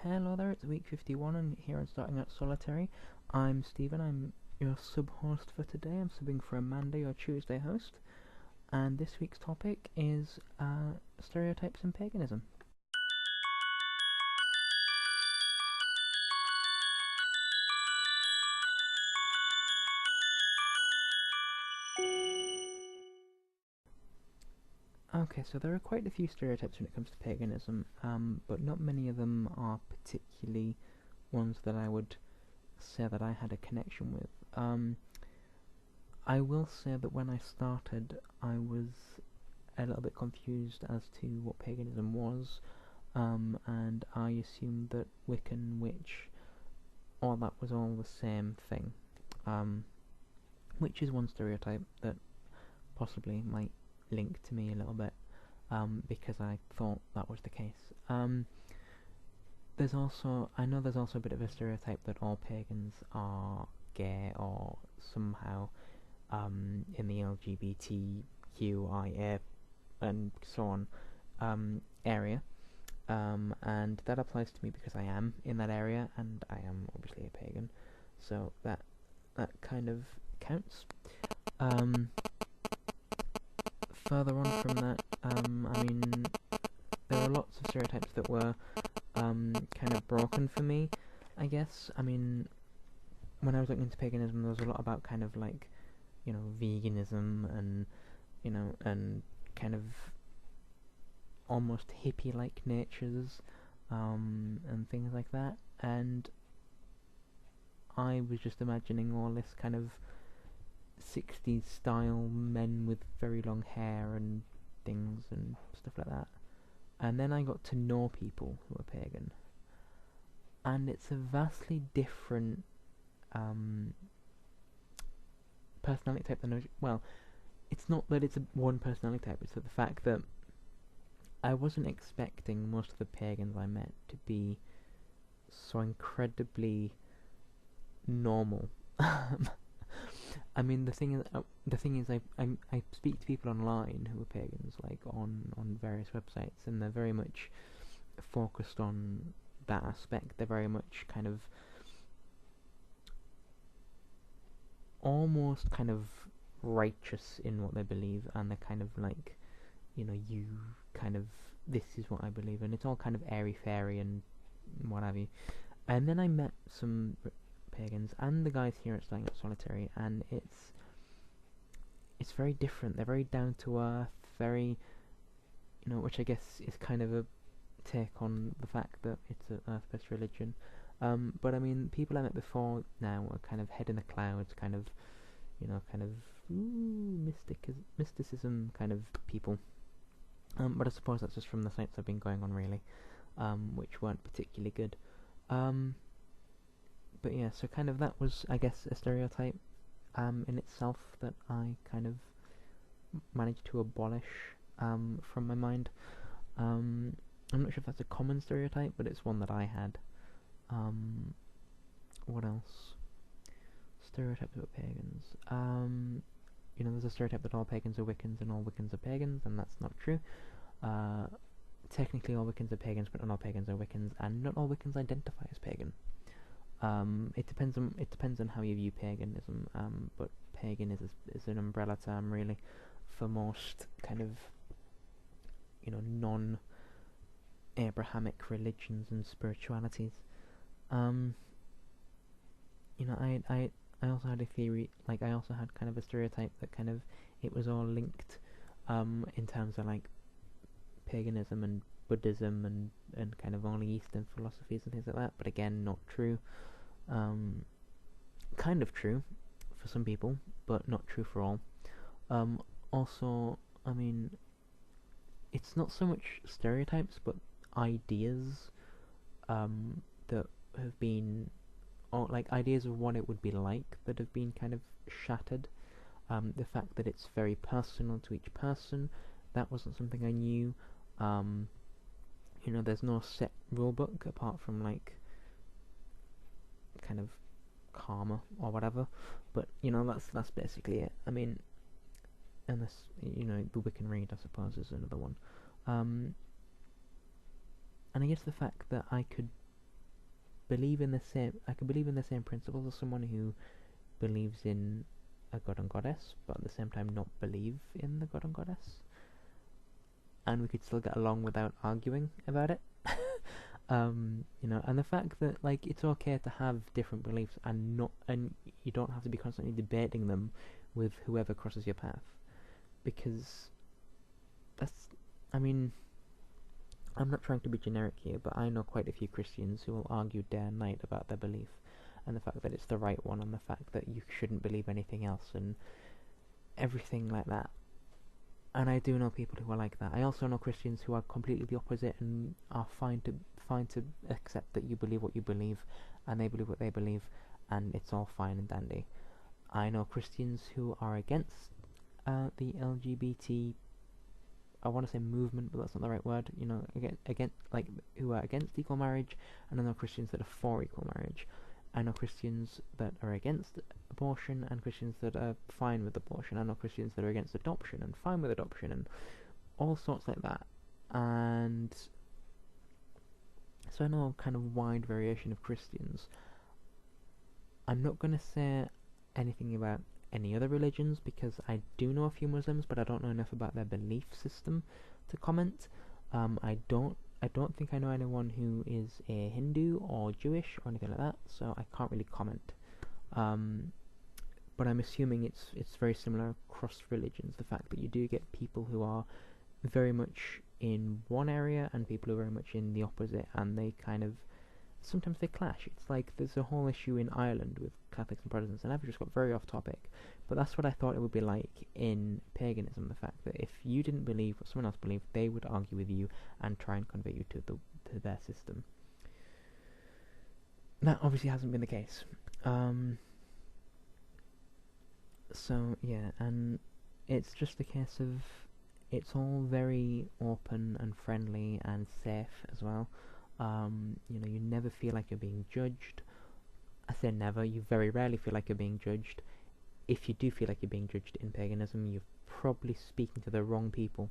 Hello there, it's week 51 and here on Starting Out Solitary. I'm Stephen, I'm your sub-host for today. I'm subbing for Amanda, your Tuesday host. And this week's topic is stereotypes and paganism. Okay, so there are quite a few stereotypes when it comes to paganism, but not many of them are particularly ones that I would say that I had a connection with. I will say that when I started, I was a little bit confused as to what paganism was, and I assumed that Wiccan, witch, all that was all the same thing, which is one stereotype that possibly might link to me a little bit, because I thought that was the case. I know there's also a bit of a stereotype that all pagans are gay or somehow in the LGBTQIA and so on area, and that applies to me because I am in that area and I am obviously a pagan, so that kind of counts. Further on from that, I mean, there are lots of stereotypes that were kind of broken for me, I guess. I mean, when I was looking into paganism, there was a lot about kind of like, you know, veganism and, you know, and kind of almost hippie-like natures, and things like that, and I was just imagining all this kind of 60s style men with very long hair and things and stuff like that. And then I got to know people who are pagan, and it's a vastly different personality type than well, it's not that it's one personality type, it's that the fact that I wasn't expecting most of the pagans I met to be so incredibly normal. I mean, the thing is, I speak to people online who are pagans, like on various websites, and they're very much focused on that aspect. They're very much kind of almost kind of righteous in what they believe, and they're kind of like, you know, you kind of, this is what I believe, and it's all kind of airy-fairy and what have you. And then I met some pagans and the guys here at Starting Out Solitary, and it's very different. They're very down to earth, very, you know, which I guess is kind of a take on the fact that it's an earth-based religion. But I mean, people I met before now are kind of head in the clouds, kind of, you know, kind of mysticism kind of people. But I suppose that's just from the sites I've been going on, really, which weren't particularly good. But yeah, so kind of that was, I guess, a stereotype in itself that I kind of managed to abolish from my mind. I'm not sure if that's a common stereotype, but it's one that I had. What else? Stereotypes about pagans. You know, there's a stereotype that all pagans are Wiccans and all Wiccans are pagans, and that's not true. Technically all Wiccans are pagans, but not all pagans are Wiccans, and not all Wiccans identify as pagan. It depends on how you view paganism, but pagan is an umbrella term, really, for most kind of, you know, non-Abrahamic religions and spiritualities. You know, I also had a theory, like I also had kind of a stereotype that kind of it was all linked, in terms of like paganism and Buddhism and kind of only Eastern philosophies and things like that, but again, not true. Kind of true for some people, but not true for all. Also, I mean, it's not so much stereotypes, but ideas that have been, or like ideas of what it would be like, that have been kind of shattered. The fact that it's very personal to each person, that wasn't something I knew. You know, there's no set rulebook apart from like kind of karma or whatever, but you know, that's basically it. I mean, unless, you know, the Wiccan Read, I suppose, is another one. And I guess the fact that I could believe in the same. I can believe in the same principles as someone who believes in a god and goddess, but at the same time not believe in the god and goddess, and we could still get along without arguing about it. You know, and the fact that like it's okay to have different beliefs and you don't have to be constantly debating them with whoever crosses your path, because that's, I mean, I'm not trying to be generic here, but I know quite a few Christians who will argue day and night about their belief and the fact that it's the right one and the fact that you shouldn't believe anything else and everything like that. And I do know people who are like that. I also know Christians who are completely the opposite and are fine to accept that you believe what you believe and they believe what they believe, and it's all fine and dandy. I know Christians who are against the LGBT, I want to say movement, but that's not the right word. You know, against like who are against equal marriage, and I know Christians that are for equal marriage. I know Christians that are against abortion and Christians that are fine with abortion. I know Christians that are against adoption and fine with adoption and all sorts like that. And so I know a kind of wide variation of Christians. I'm not going to say anything about any other religions because I do know a few Muslims, but I don't know enough about their belief system to comment. I don't think I know anyone who is a Hindu or Jewish or anything like that, so I can't really comment. But I'm assuming it's very similar across religions. The fact that you do get people who are very much in one area and people who are very much in the opposite, and they kind of sometimes they clash. It's like there's a whole issue in Ireland with Catholics and Protestants, and I've just got very off topic, but that's what I thought it would be like in paganism. The fact that if you didn't believe what someone else believed, they would argue with you and try and convert you to their system. That obviously hasn't been the case. So yeah, and it's just a case of it's all very open and friendly and safe as well. You know, you never feel like you're being judged. I say never, you very rarely feel like you're being judged. If you do feel like you're being judged in paganism, you're probably speaking to the wrong people.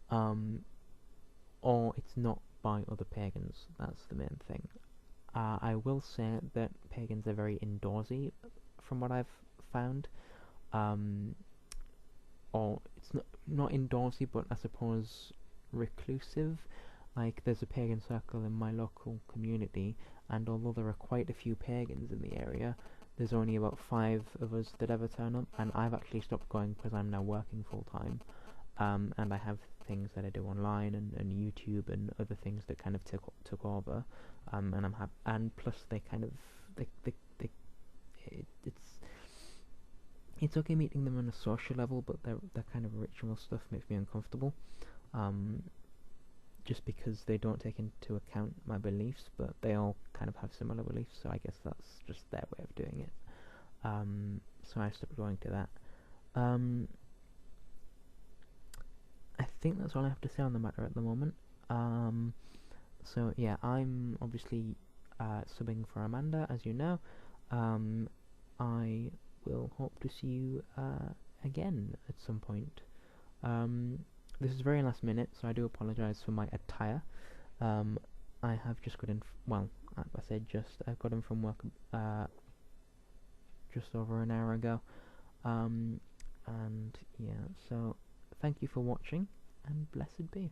Or it's not by other pagans. That's the main thing. I will say that pagans are very indoorsy, from what I've found. Or it's not indoorsy, but I suppose reclusive. Like, there's a pagan circle in my local community, and although there are quite a few pagans in the area, there's only about 5 of us that ever turn up, and I've actually stopped going because I'm now working full-time, and I have things that I do online, and YouTube, and other things that kind of took over, and and plus they kind of, it's okay meeting them on a social level, but their kind of ritual stuff makes me uncomfortable, just because they don't take into account my beliefs, but they all kind of have similar beliefs, so I guess that's just their way of doing it. So I stopped going to that. I think that's all I have to say on the matter at the moment. So yeah, I'm obviously subbing for Amanda, as you know. I will hope to see you again at some point. This is very last minute, so I do apologise for my attire. I have just got in, well, I said just, I've got in from work just over an hour ago. And yeah, so thank you for watching, and blessed be.